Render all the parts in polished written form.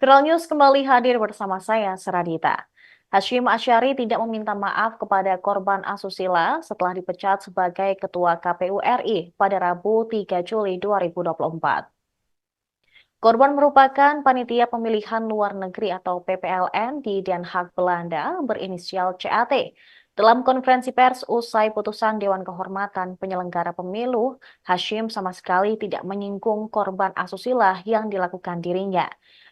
Viral News kembali hadir bersama saya, Seradita. Hashim Asyari tidak meminta maaf kepada korban asusila setelah dipecat sebagai Ketua KPU RI pada Rabu 3 Juli 2024. Korban merupakan panitia pemilihan luar negeri atau PPLN di Den Haag, Belanda berinisial CAT. Dalam konferensi pers usai putusan Dewan Kehormatan Penyelenggara Pemilu, Hashim sama sekali tidak menyinggung korban asusila yang dilakukan dirinya.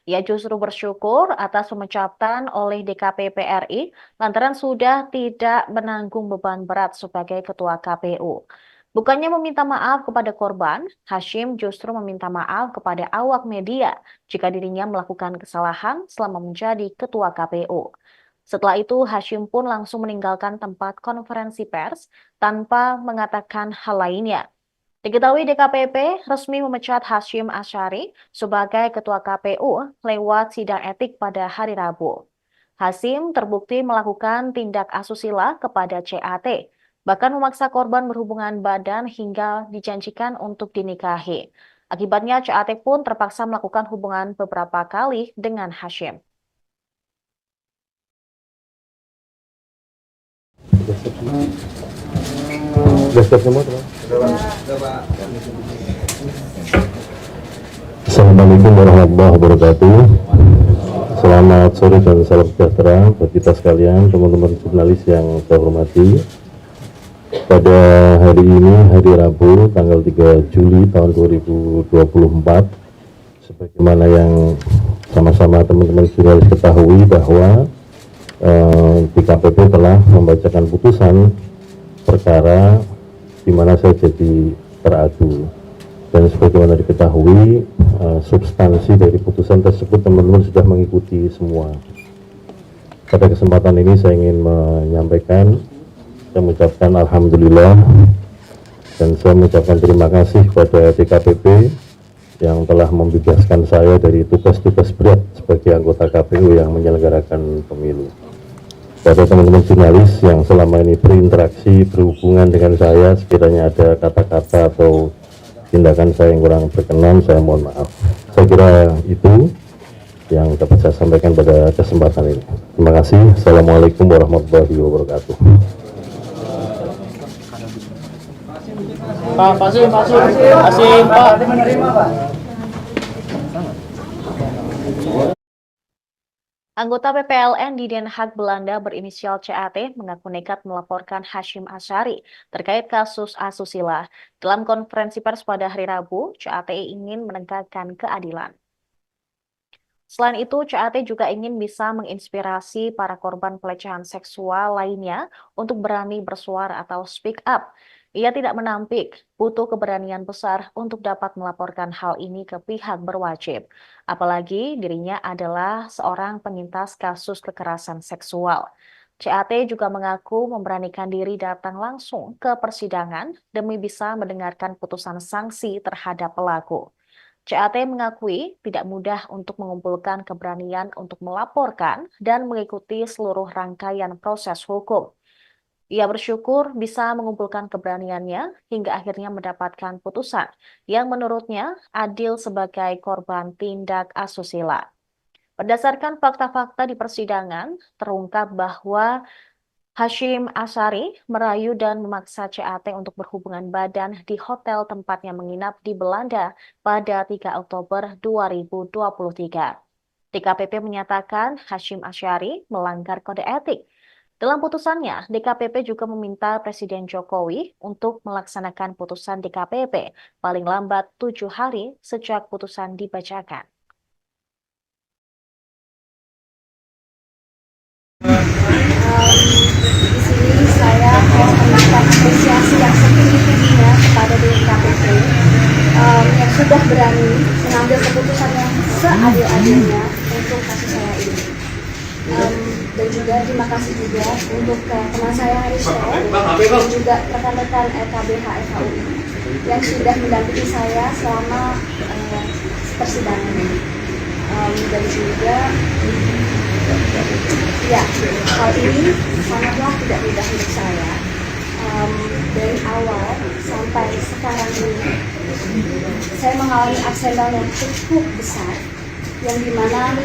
Ia justru bersyukur atas pemecatan oleh DKPP RI lantaran sudah tidak menanggung beban berat sebagai Ketua KPU. Bukannya meminta maaf kepada korban, Hashim justru meminta maaf kepada awak media jika dirinya melakukan kesalahan selama menjadi ketua KPU. Setelah itu, Hashim pun langsung meninggalkan tempat konferensi pers tanpa mengatakan hal lainnya. Diketahui DKPP resmi memecat Hashim Asyari sebagai ketua KPU lewat sidang etik pada hari Rabu. Hashim terbukti melakukan tindak asusila kepada CAT, bahkan memaksa korban berhubungan badan hingga dijanjikan untuk dinikahi. Akibatnya CAT pun terpaksa melakukan hubungan beberapa kali dengan Hashim. Assalamualaikum warahmatullahi wabarakatuh. Selamat sore dan salam sejahtera bagi kita sekalian, teman-teman jurnalis yang saya hormati. Pada hari ini, hari Rabu, tanggal 3 Juli tahun 2024, sebagaimana yang sama-sama teman-teman jurnalis ketahui bahwa DKPP telah membacakan putusan perkara di mana saya jadi teradu. Dan sebagaimana diketahui, substansi dari putusan tersebut teman-teman sudah mengikuti semua. Pada kesempatan ini saya ingin menyampaikan, saya mengucapkan Alhamdulillah dan saya mengucapkan terima kasih kepada DKPP yang telah membebaskan saya dari tugas-tugas berat sebagai anggota KPU yang menyelenggarakan pemilu. Pada teman-teman jurnalis yang selama ini berinteraksi, berhubungan dengan saya, sekiranya ada kata-kata atau tindakan saya yang kurang berkenan, saya mohon maaf. Saya kira itu yang dapat saya sampaikan pada kesempatan ini. Terima kasih. Assalamualaikum warahmatullahi wabarakatuh. Pak. Anggota PPLN di Den Haag, Belanda berinisial CAT mengaku nekat melaporkan Hashim Asyari terkait kasus asusila. Dalam konferensi pers pada hari Rabu, CAT ingin menegakkan keadilan. Selain itu, CAT juga ingin bisa menginspirasi para korban pelecehan seksual lainnya untuk berani bersuara atau speak up. Ia tidak menampik, butuh keberanian besar untuk dapat melaporkan hal ini ke pihak berwajib. Apalagi dirinya adalah seorang penyintas kasus kekerasan seksual. CAT juga mengaku memberanikan diri datang langsung ke persidangan demi bisa mendengarkan putusan sanksi terhadap pelaku. CAT mengakui tidak mudah untuk mengumpulkan keberanian untuk melaporkan dan mengikuti seluruh rangkaian proses hukum. Ia bersyukur bisa mengumpulkan keberaniannya hingga akhirnya mendapatkan putusan yang menurutnya adil sebagai korban tindak asusila. Berdasarkan fakta-fakta di persidangan, terungkap bahwa Hashim Asyari merayu dan memaksa CAT untuk berhubungan badan di hotel tempatnya menginap di Belanda pada 3 Oktober 2023. DKPP menyatakan Hashim Asyari melanggar kode etik. Dalam putusannya, DKPP juga meminta Presiden Jokowi untuk melaksanakan putusan DKPP paling lambat 7 hari sejak putusan dibacakan. Di sini saya mengucapkan apresiasi yang setinggi-tingginya kepada DKPP yang sudah berani mengambil keputusan yang seadil-adilnya untuk kasus saya ini. Dan juga terima kasih juga untuk teman saya Risto dan juga rekan-rekan LKBH FHUI yang sudah mendampingi saya selama persidangan ini. Dan juga ya, hal ini sangatlah tidak mudah untuk saya. Dari awal sampai sekarang ini saya mengalami ups and down yang cukup besar yang dimana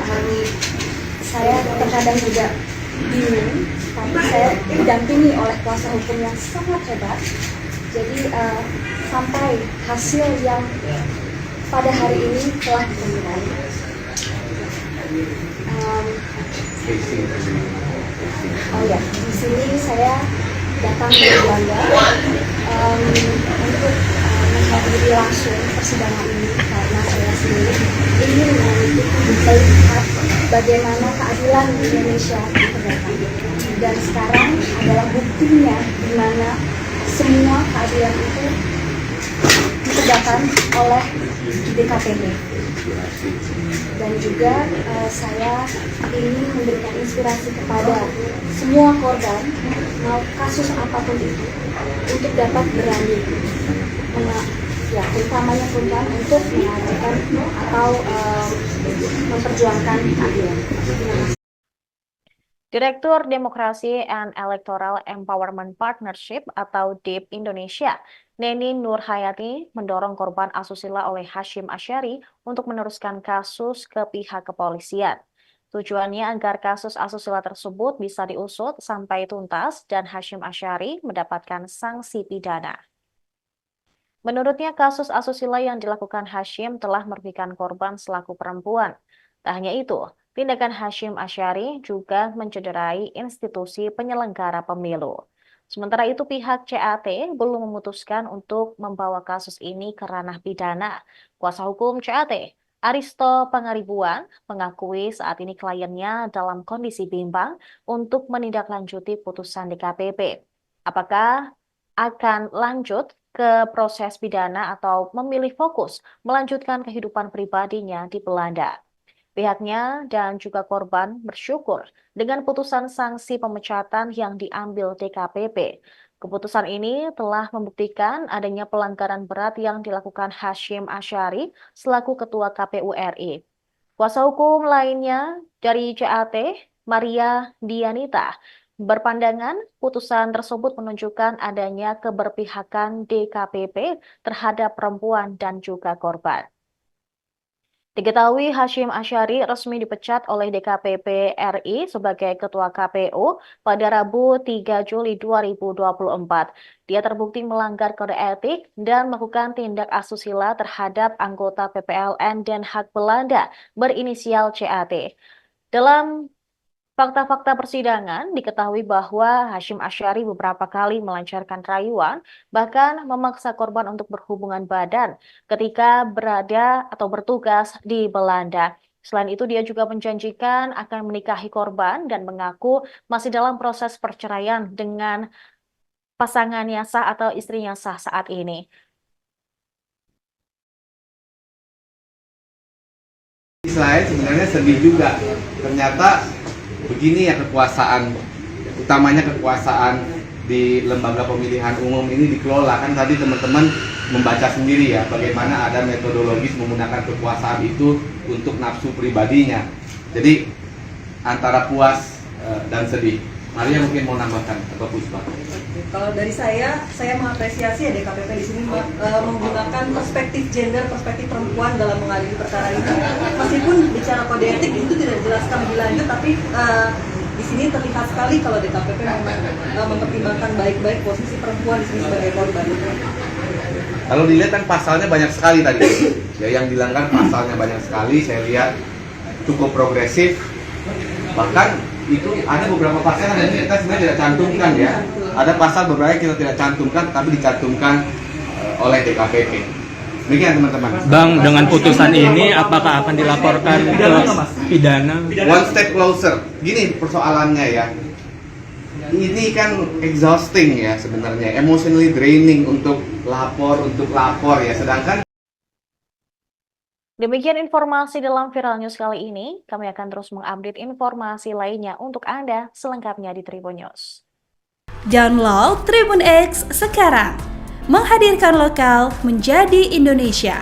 saya terkadang juga bingung, tapi saya didampingi oleh kuasa hukum yang sangat hebat. Jadi sampai hasil yang pada hari ini telah ditemukan. Oh ya, di sini saya datang dari Belanda untuk menghadiri langsung persidangan ini karena saya sendiri ingin melihat bagaimana keadilan di Indonesia ditegakkan. Dan sekarang adalah buktinya di mana semua keadilan itu ditegakkan oleh DKPP. Dan juga saya ingin memberikan inspirasi kepada semua korban, mau kasus apapun itu, untuk dapat berani, utamanya perempuan, untuk mengajukan atau memperjuangkan keadilan. Direktur Demokrasi and Electoral Empowerment Partnership atau DEP Indonesia, Neni Nurhayati, mendorong korban asusila oleh Hashim Asyari untuk meneruskan kasus ke pihak kepolisian. Tujuannya agar kasus asusila tersebut bisa diusut sampai tuntas dan Hashim Asyari mendapatkan sanksi pidana. Menurutnya, kasus asusila yang dilakukan Hashim telah merugikan korban selaku perempuan. Tak hanya itu, tindakan Hashim Asyari juga mencederai institusi penyelenggara pemilu. Sementara itu, pihak CAT belum memutuskan untuk membawa kasus ini ke ranah pidana. Kuasa hukum CAT, Aristo Pangaribuan, mengakui saat ini kliennya dalam kondisi bimbang untuk menindaklanjuti putusan DKPP. Apakah akan lanjut ke proses pidana atau memilih fokus melanjutkan kehidupan pribadinya di Belanda? Pihaknya dan juga korban bersyukur dengan putusan sanksi pemecatan yang diambil DKPP. Keputusan ini telah membuktikan adanya pelanggaran berat yang dilakukan Hashim Asyari selaku Ketua KPU RI. Kuasa hukum lainnya dari CAT, Maria Dianita, berpandangan putusan tersebut menunjukkan adanya keberpihakan DKPP terhadap perempuan dan juga korban. Diketahui Hashim Asyari resmi dipecat oleh DKPP RI sebagai Ketua KPU pada Rabu 3 Juli 2024. Dia terbukti melanggar kode etik dan melakukan tindak asusila terhadap anggota PPLN Den Haag Belanda berinisial CAT. Dalam fakta-fakta persidangan diketahui bahwa Hashim Asyari beberapa kali melancarkan rayuan, bahkan memaksa korban untuk berhubungan badan ketika berada atau bertugas di Belanda. Selain itu, dia juga menjanjikan akan menikahi korban dan mengaku masih dalam proses perceraian dengan pasangannya sah atau istrinya sah saat ini. Selain sebenarnya sedih juga, ternyata begini ya kekuasaan, utamanya kekuasaan di lembaga pemilihan umum ini dikelola. Kan tadi teman-teman membaca sendiri ya bagaimana ada metodologis menggunakan kekuasaan itu untuk nafsu pribadinya. Jadi antara puas dan sedih. Maria mungkin mau nambahkan atau Puspa? Kalau dari saya mengapresiasi ya DKPP di sini menggunakan perspektif gender, perspektif perempuan dalam mengadili perkara ini. Meskipun bicara kode etik itu tidak dijelaskan lebih lanjut, tapi di sini terlihat sekali kalau DKPP memang mempertimbangkan baik-baik posisi perempuan di sini sebagai korban. Kalau dilihat kan pasalnya banyak sekali tadi. Ya, yang dilanggar pasalnya banyak sekali. Saya lihat cukup progresif. Bahkan itu ada beberapa pasal yang kita sebenarnya tidak cantumkan ya. Ada pasal beberapa yang kita tidak cantumkan, tapi dicantumkan oleh DKPP. Demikian teman-teman. Bang, dengan putusan ini apakah akan dilaporkan ke pidana? One step closer. Gini persoalannya ya. Ini kan exhausting ya sebenarnya, emotionally draining untuk lapor ya. Sedangkan Demikian informasi dalam Viral News kali ini. Kami akan terus mengupdate informasi lainnya untuk Anda selengkapnya di Tribun News. Download Tribun X sekarang, menghadirkan lokal menjadi Indonesia.